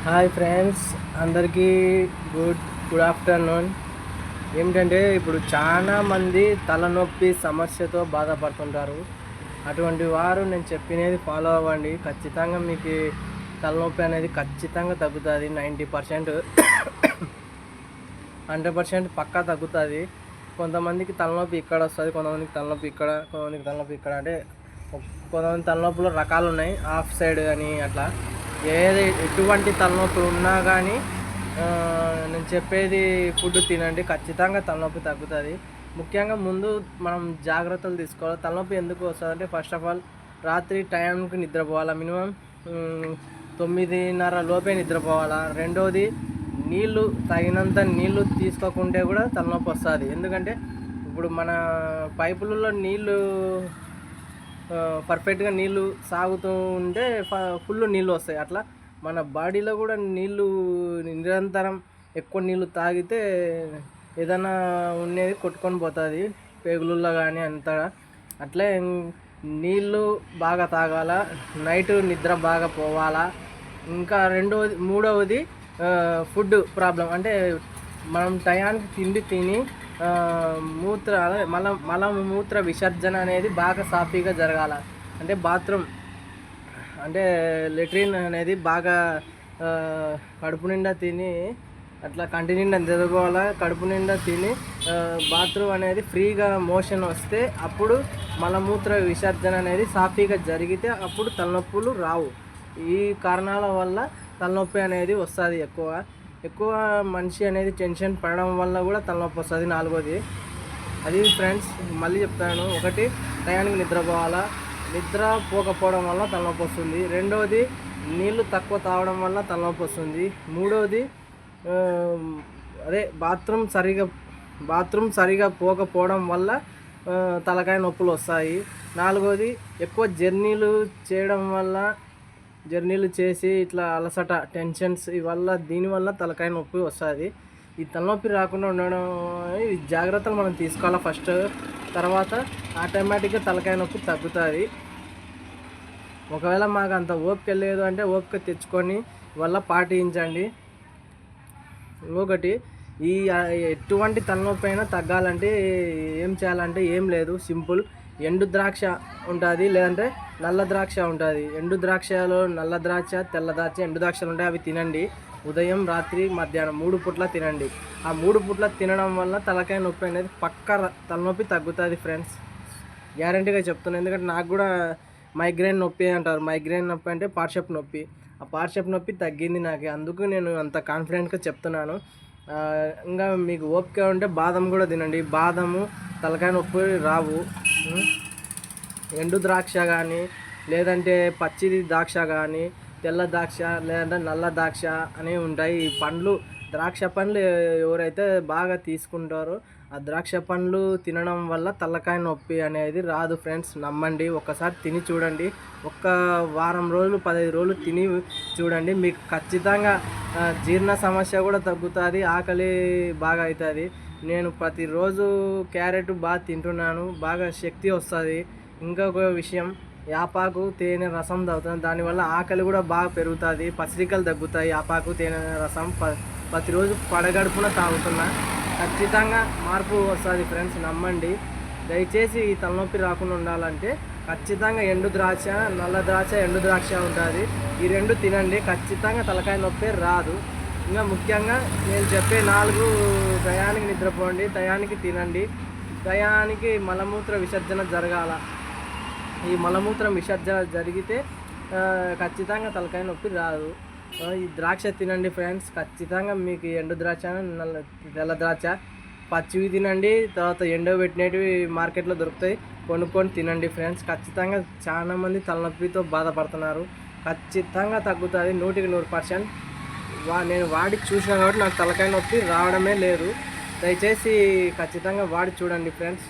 Hi friends, అందరికీ good afternoon. ఏమిటంటే ఇప్పుడు చాలామంది తలనొప్పి సమస్యతో బాధపడుతుంటారు. అటువంటి వారు నేను చెప్పినది ఫాలో అవ్వండి. ఖచ్చితంగా మీకు తలనొప్పి అనేది ఖచ్చితంగా తగ్గుతుంది. 90% 100% పక్కా తగ్గుతుంది. కొంతమందికి తలనొప్పి ఇక్కడ వస్తుంది, కొంతమందికి తలనొప్పి ఇక్కడ, కొంతమందికి తలనొప్పి ఇక్కడ. అంటే కొంతమంది తలనొప్పులు రకాలు ఉన్నాయి, హాఫ్ సైడ్ అని అట్లా. ఎటువంటి తలనొప్పి ఉన్నా కానీ నేను చెప్పేది ఫుడ్ తినండి, ఖచ్చితంగా తలనొప్పి తగ్గుతుంది. ముఖ్యంగా ముందు మనం జాగ్రత్తలు తీసుకోవాలి. తలనొప్పి ఎందుకు వస్తుందంటే, ఫస్ట్ ఆఫ్ ఆల్ రాత్రి టైంకి నిద్రపోవాలా, మినిమం 9:30 లోపే నిద్రపోవాలా. రెండోది, తగినంత నీళ్ళు తీసుకోకుంటే కూడా తలనొప్పి వస్తుంది. ఎందుకంటే ఇప్పుడు మన పైపులలో నీళ్ళు పర్ఫెక్ట్గా నీళ్ళు సాగుతూ ఉంటే ఫుల్ నీళ్ళు వస్తాయి. అట్లా మన బాడీలో కూడా నీళ్ళు నిరంతరం ఎక్కువ నీళ్ళు తాగితే ఏదైనా ఉండేది కొట్టుకొని పోతుంది, పేగులలో కానీ అంతా. అట్లే నీళ్ళు బాగా తాగాల, నైట్ నిద్ర బాగా పోవాలా. ఇంకా మూడవది ఫుడ్ ప్రాబ్లం. అంటే మనం టయానికి తిండి తిని మూత్ర విసర్జన అనేది బాగా సాఫీగా జరగాల. అంటే బాత్రూమ్ అంటే లెట్రిన్ అనేది బాగా కడుపు నిండా తిని అట్లా కంటి నిండా నిద్రపోవాలా. కడుపు నిండా తిని బాత్రూమ్ అనేది ఫ్రీగా మోషన్ వస్తే అప్పుడు మలమూత్ర విసర్జన అనేది సాఫీగా జరిగితే అప్పుడు తలనొప్పులు రావు. ఈ కారణాల వల్ల తలనొప్పి అనేది వస్తుంది. ఎక్కువ మనిషి అనేది టెన్షన్ పడడం వల్ల కూడా తలనొప్పి వస్తుంది. నాలుగోది అది ఫ్రెండ్స్, మళ్ళీ చెప్తాను. ఒకటి, టయానికి నిద్రపోవాలా, నిద్ర పోకపోవడం వల్ల తలనొప్పి వస్తుంది. రెండవది, నీళ్ళు తక్కువ తాగడం వల్ల తలనొప్పి వస్తుంది. మూడవది, బాత్రూమ్ సరిగా పోకపోవడం వల్ల తలకాయ నొప్పులు వస్తాయి. నాలుగోది, ఎక్కువ జర్నీలు చేసి ఇట్లా అలసట, టెన్షన్స్ దీనివల్ల తలకాయ నొప్పి వస్తుంది. ఈ తలనొప్పి రాకుండా ఉండడం ఈ జాగ్రత్తలు మనం తీసుకోవాలి ఫస్ట్. తర్వాత ఆటోమేటిక్గా తలకాయ నొప్పి తగ్గుతుంది. ఒకవేళ మాకు అంత ఓపిక లేదు అంటే ఓపిక తెచ్చుకొని పాటించండి. ఇంకొకటి, ఎటువంటి తలనొప్పి అయినా తగ్గాలంటే ఏం చేయాలంటే ఏం లేదు, సింపుల్. ఎండు ద్రాక్ష ఉంటుంది, లేదంటే నల్ల ద్రాక్ష ఉంటుంది. ఎండు ద్రాక్షలో నల్ల ద్రాక్ష, తెల్ల ద్రాక్ష, ఎండు ద్రాక్షలు ఉంటాయి. అవి తినండి. ఉదయం, రాత్రి, మధ్యాహ్నం 3 పూట్ల తినండి. ఆ 3 పూట్ల తినడం వల్ల తలకాయ నొప్పి అనేది తలనొప్పి తగ్గుతుంది ఫ్రెండ్స్. గ్యారంటీగా చెప్తున్నాను. ఎందుకంటే నాకు కూడా మైగ్రేన్ నొప్పి అంటారు. మైగ్రేన్ నొప్పి అంటే పార్శ్వపు నొప్పి. ఆ పార్శ్వపు నొప్పి తగ్గింది నాకు. అందుకు నేను అంత కాన్ఫిడెంట్గా చెప్తున్నాను. ఇంకా మీకు ఓపిక ఉంటే బాదం కూడా తినండి. బాదము తలకాయ నొప్పి రావు. ఎండు ద్రాక్ష కానీ, లేదంటే పచ్చి ద్రాక్ష కానీ, తెల్ల ద్రాక్ష, లేదంటే నల్ల ద్రాక్ష అనేవి ఉంటాయి. ఈ ద్రాక్ష పండ్లు ఎవరైతే బాగా తీసుకుంటారో ఆ ద్రాక్ష పండ్లు తినడం వల్ల తలకాయ నొప్పి అనేది రాదు ఫ్రెండ్స్. నమ్మండి, ఒక్కసారి తిని చూడండి. ఒక్క వారం రోజులు, 15 రోజులు తిని చూడండి. మీకు ఖచ్చితంగా జీర్ణ సమస్య కూడా తగ్గుతుంది, ఆకలి బాగా అవుతుంది. నేను ప్రతిరోజు క్యారెట్ బాగా తింటున్నాను, బాగా శక్తి వస్తుంది. ఇంకొక విషయం, యాపాకు తేనె రసం తాగుతాను, దానివల్ల ఆకలి కూడా బాగా పెరుగుతుంది, పసిరికలు తగ్గుతాయి. యాపాకు తేనె రసం ప్రతిరోజు పడగడుపున తాగుతున్నా. ఖచ్చితంగా మార్పు వస్తుంది ఫ్రెండ్స్, నమ్మండి. దయచేసి ఈ తలనొప్పి రాకుండా ఉండాలంటే ఖచ్చితంగా ఎండు ద్రాక్ష, నల్ల ద్రాక్ష, ఎండు ద్రాక్ష ఉంటుంది. ఈ 2 తినండి, ఖచ్చితంగా తలకాయ నొప్పి రాదు. ఇంకా ముఖ్యంగా నేను చెప్పే 4, టయానికి నిద్రపోండి, టయానికి తినండి, టయానికి మలమూత్ర విసర్జన జరగాల. ఈ మలమూత్రం విసర్జన జరిగితే ఖచ్చితంగా తలకాయ నొప్పి రాదు. ఈ ద్రాక్ష తినండి ఫ్రెండ్స్. ఖచ్చితంగా మీకు ఎండు ద్రాక్ష, తెల్ల ద్రాక్ష పచ్చివి తినండి. తర్వాత ఎండబెట్టినవి మార్కెట్లో దొరుకుతాయి, కొనుక్కొని తినండి ఫ్రెండ్స్. ఖచ్చితంగా చాలామంది తలనొప్పితో బాధపడుతున్నారు. ఖచ్చితంగా తగ్గుతుంది 100%. నేను వాడి చూసినా కాబట్టి నాకు తలకాయ నొప్పి రావడమే లేదు. దయచేసి ఖచ్చితంగా వాడి చూడండి ఫ్రెండ్స్.